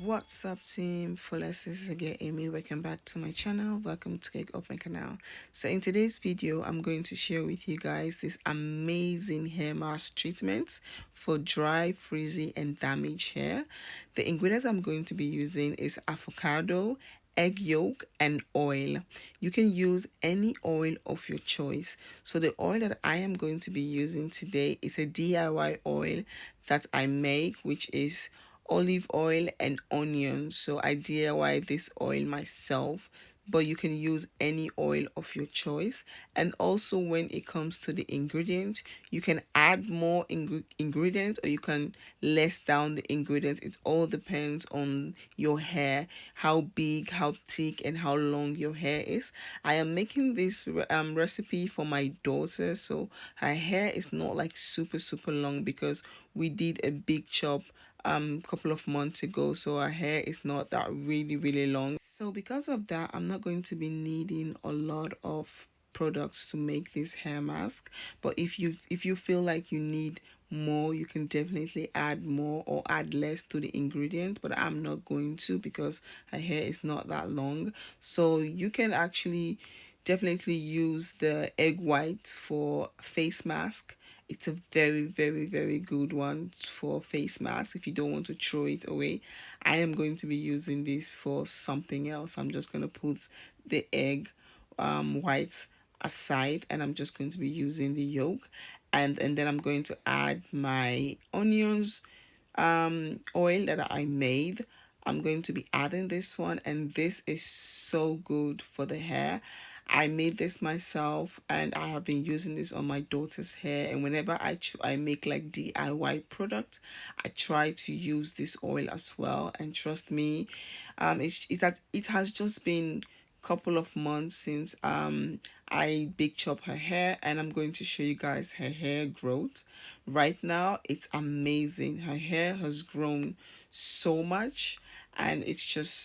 What's up, team? Fullest, this is again Amy. Welcome back to my channel. Welcome to Cake Up my canal. So in today's video, I'm going to share with you guys this amazing hair mask treatment for dry, frizzy, and damaged hair. The ingredients I'm going to be using is avocado, egg yolk, and oil. You can use any oil of your choice. So the oil that I am going to be using today is a DIY oil that I make, which is olive oil and onion. So I DIY this oil myself, but you can use any oil of your choice. And also, when it comes to the ingredients, you can add more ingredients or you can less down the ingredients. It all depends on your hair, how big, how thick, and how long your hair is. I am making this recipe for my daughter, so her hair is not like super long because we did a big chop couple of months ago, so our hair is not that really long. So because of that, I'm not going to be needing a lot of products to make this hair mask. But if you feel like you need more, you can definitely add more or add less to the ingredient, but I'm not going to because her hair is not that long. So you can actually definitely use the egg white for face mask. It's a very good one for face mask if you don't want to throw it away. I am going to be using this for something else. I'm just going to put the egg white aside, and I'm just going to be using the yolk, and then I'm going to add my onions oil that I made. I'm going to be adding this one, and this is so good for the hair. I made this myself, and I have been using this on my daughter's hair. And whenever I make like DIY product, I try to use this oil as well. And trust me, it has just been couple of months since I big chop her hair, and I'm going to show you guys her hair growth. Right now it's amazing. Her hair has grown so much, and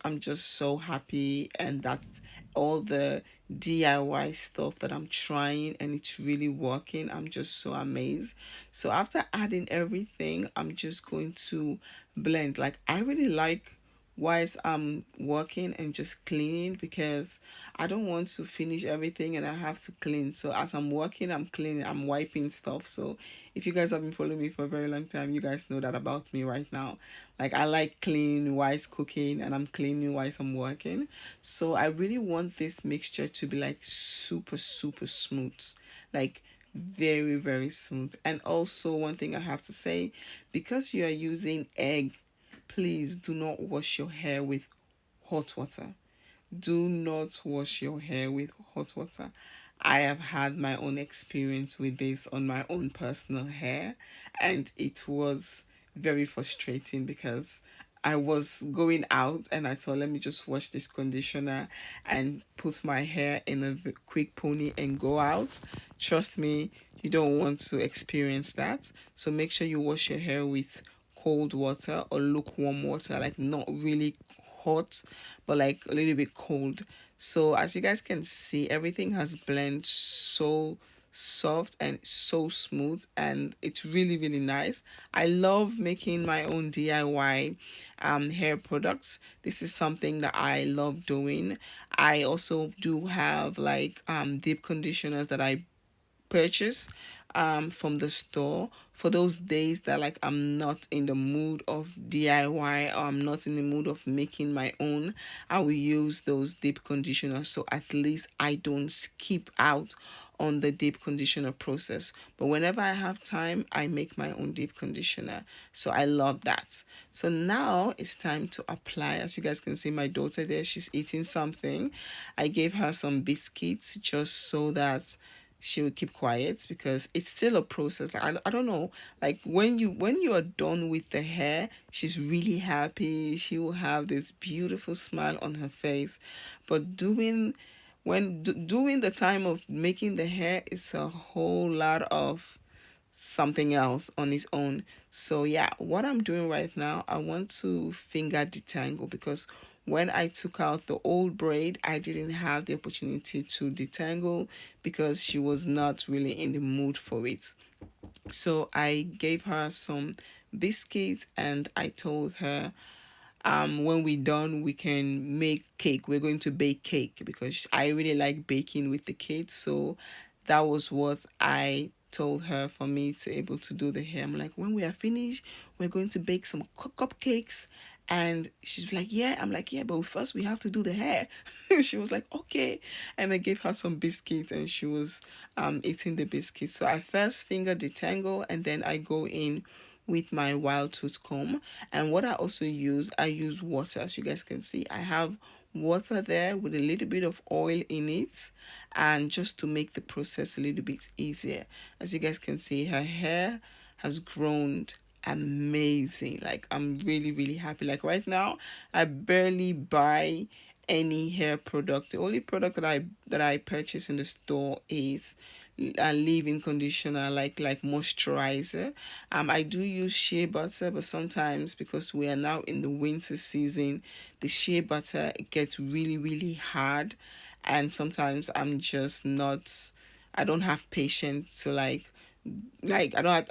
I'm just so happy, and that's all the DIY stuff that I'm trying, and it's really working. I'm just so amazed. So after adding everything, I'm just going to blend. Like, I really like whilst I'm working and just cleaning, because I don't want to finish everything and I have to clean. So as I'm working, I'm cleaning, I'm wiping stuff. So if you guys have been following me for a very long time, you guys know that about me right now. Like, I like cleaning whilst cooking, and I'm cleaning whilst I'm working. So I really want this mixture to be like super smooth. Like, very smooth. And also, one thing I have to say, because you are using egg, please do not wash your hair with hot water. Do not wash your hair with hot water. I have had my own experience with this on my own personal hair, and it was very frustrating because I was going out and I thought, let me just wash this conditioner and put my hair in a quick pony and go out. Trust me, you don't want to experience that. So make sure you wash your hair with cold water or lukewarm water, like not really hot, but like a little bit cold. So as you guys can see, everything has blended so soft and so smooth, and it's really nice. I love making my own DIY hair products. This is something that I love doing. I also do have like deep conditioners that I purchase from the store for those days that like I'm not in the mood of DIY, or I'm not in the mood of making my own. I will use those deep conditioners, so at least I don't skip out on the deep conditioner process. But whenever I have time, I make my own deep conditioner. So I love that. So now it's time to apply. As you guys can see, my daughter there, she's eating something. I gave her some biscuits just so that she will keep quiet, because it's still a process. Like, I don't know, like when you are done with the hair, she's really happy. She will have this beautiful smile on her face. But doing the time of making the hair is a whole lot of something else on its own. So yeah, what I'm doing right now, I want to finger detangle, because when I took out the old braid, I didn't have the opportunity to detangle because she was not really in the mood for it. So I gave her some biscuits, and I told her when we're done, we can make cake. We're going to bake cake because I really like baking with the kids. So that was what I told her for me to able to do the hair. I'm like, when we are finished, we're going to bake some cupcakes. And she's like, yeah. I'm like, yeah, but first we have to do the hair. She was like, okay. And I gave her some biscuits and she was eating the biscuits. So I first finger detangle and then I go in with my wild tooth comb. And what I use water. As you guys can see, I have water there with a little bit of oil in it, and just to make the process a little bit easier. As you guys can see, her hair has grown amazing. Like, I'm really really happy. Like, right now I barely buy any hair product. The only product that I purchase in the store is a leave-in conditioner, like moisturizer. I do use shea butter, but sometimes because we are now in the winter season, the shea butter gets really really hard, and sometimes I don't have patience to I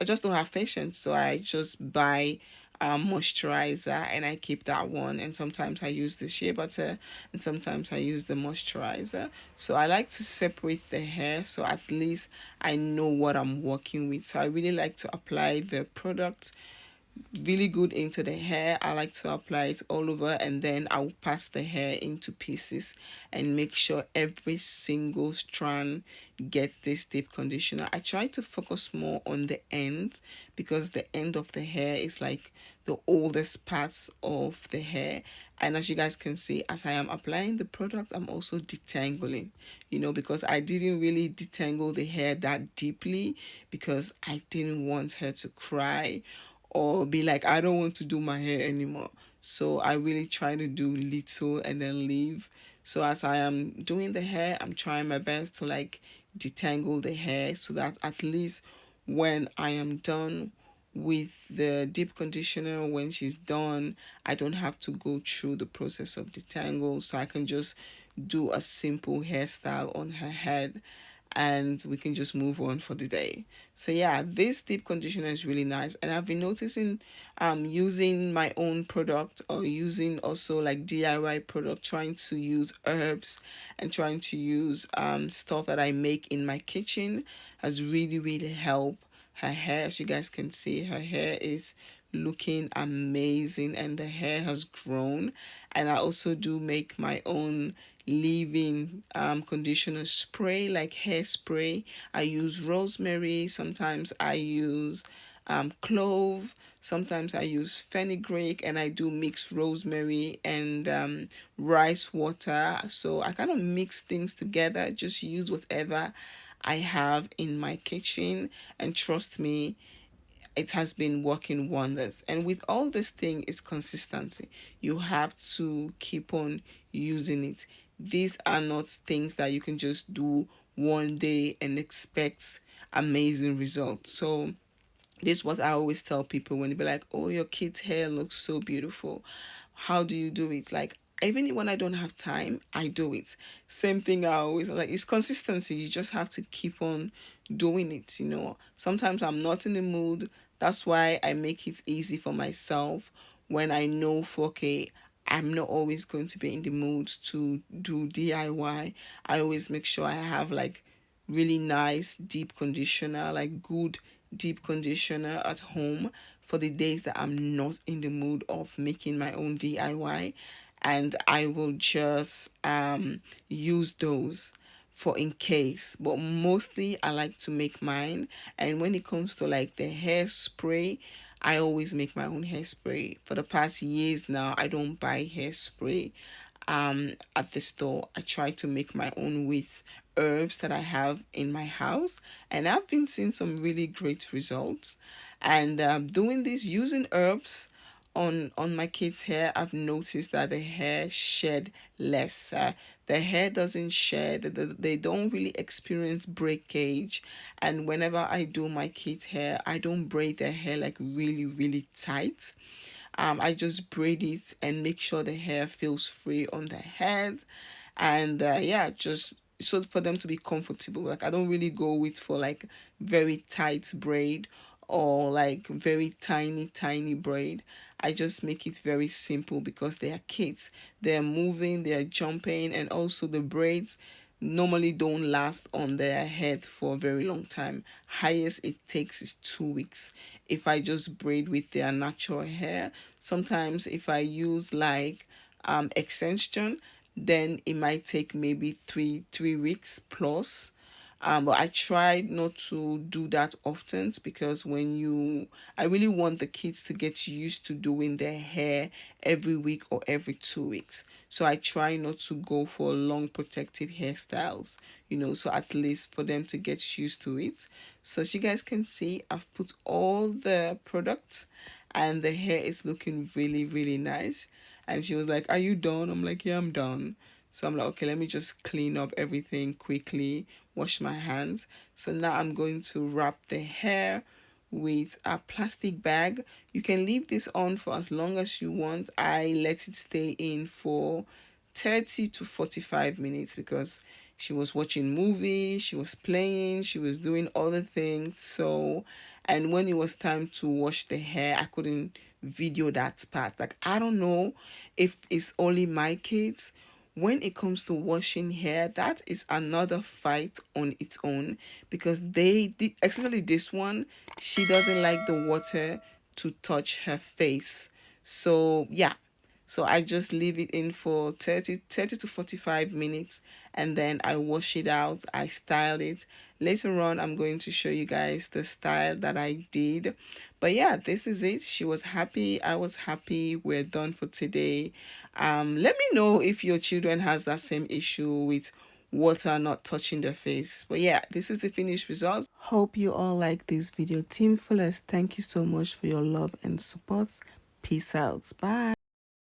just don't have patience, so I just buy moisturizer and I keep that one. And sometimes I use the shea butter, and sometimes I use the moisturizer. So I like to separate the hair so at least I know what I'm working with. So I really like to apply the product really good into the hair. I like to apply it all over, and then I'll pass the hair into pieces and make sure every single strand gets this deep conditioner. I try to focus more on the end because the end of the hair is like the oldest parts of the hair. And as you guys can see, as I am applying the product, I'm also detangling, because I didn't really detangle the hair that deeply because I didn't want her to cry or be like, I don't want to do my hair anymore. So I really try to do little and then leave. So as I am doing the hair, I'm trying my best to like detangle the hair so that at least when I am done with the deep conditioner, when she's done, I don't have to go through the process of detangle. So I can just do a simple hairstyle on her head and we can just move on for the day. So yeah, this deep conditioner is really nice, and I've been noticing using my own product or using also like DIY product, trying to use herbs and trying to use stuff that I make in my kitchen has really really helped her hair. As you guys can see, her hair is looking amazing and the hair has grown. And I also do make my own leave-in conditioner spray, like hairspray. I use rosemary, sometimes I use clove, sometimes I use fenugreek, and I do mix rosemary and rice water. So I kind of mix things together, just use whatever I have in my kitchen, and trust me, it has been working wonders. And with all this thing is consistency. You have to keep on using it. These are not things that you can just do one day and expect amazing results. So this is what I always tell people when they be like, oh, your kid's hair looks so beautiful. How do you do it? Like, even when I don't have time, I do it. Same thing I always like, it's consistency. You just have to keep on doing it. Sometimes I'm not in the mood. That's why I make it easy for myself when I know for okay, I'm not always going to be in the mood to do DIY. I always make sure I have like really nice deep conditioner, like good deep conditioner at home for the days that I'm not in the mood of making my own DIY, and I will just use those for in case. But mostly I like to make mine. And when it comes to like the hairspray, I always make my own hairspray. For the past years now, I don't buy hairspray at the store. I try to make my own with herbs that I have in my house, and I've been seeing some really great results. And doing this using herbs on my kids' hair, I've noticed that the hair shed less. The hair doesn't shed. They don't really experience breakage. And whenever I do my kids' hair, I don't braid their hair like really really tight. I just braid it and make sure the hair feels free on the head, and yeah, just so for them to be comfortable. Like, I don't really go with for like very tight braid or like very tiny braid. I just make it very simple because they are kids. They're moving, they're jumping, and also the braids normally don't last on their head for a very long time. Highest it takes is 2 weeks. If I just braid with their natural hair, sometimes if I use like extension, then it might take maybe three weeks plus. But I tried not to do that often because I really want the kids to get used to doing their hair every week or every 2 weeks. So I try not to go for long protective hairstyles, so at least for them to get used to it. So as you guys can see, I've put all the products and the hair is looking really, really nice. And she was like, "Are you done?" I'm like, "Yeah, I'm done." So I'm like, okay, let me just clean up everything quickly, wash my hands. So now I'm going to wrap the hair with a plastic bag. You can leave this on for as long as you want. I let it stay in for 30 to 45 minutes because she was watching movies, she was playing, she was doing other things. So, and when it was time to wash the hair, I couldn't video that part. Like, I don't know if it's only my kids. When it comes to washing hair, that is another fight on its own because especially this one, she doesn't like the water to touch her face. So, yeah, so I just leave it in for 30 to 45 minutes and then I wash it out. I style it. Later on, I'm going to show you guys the style that I did. But yeah, this is it. She was happy. I was happy. We're done for today. Let me know if your children has that same issue with water not touching their face. But yeah, this is the finished result. Hope you all like this video. Team Fullest, thank you so much for your love and support. Peace out. Bye.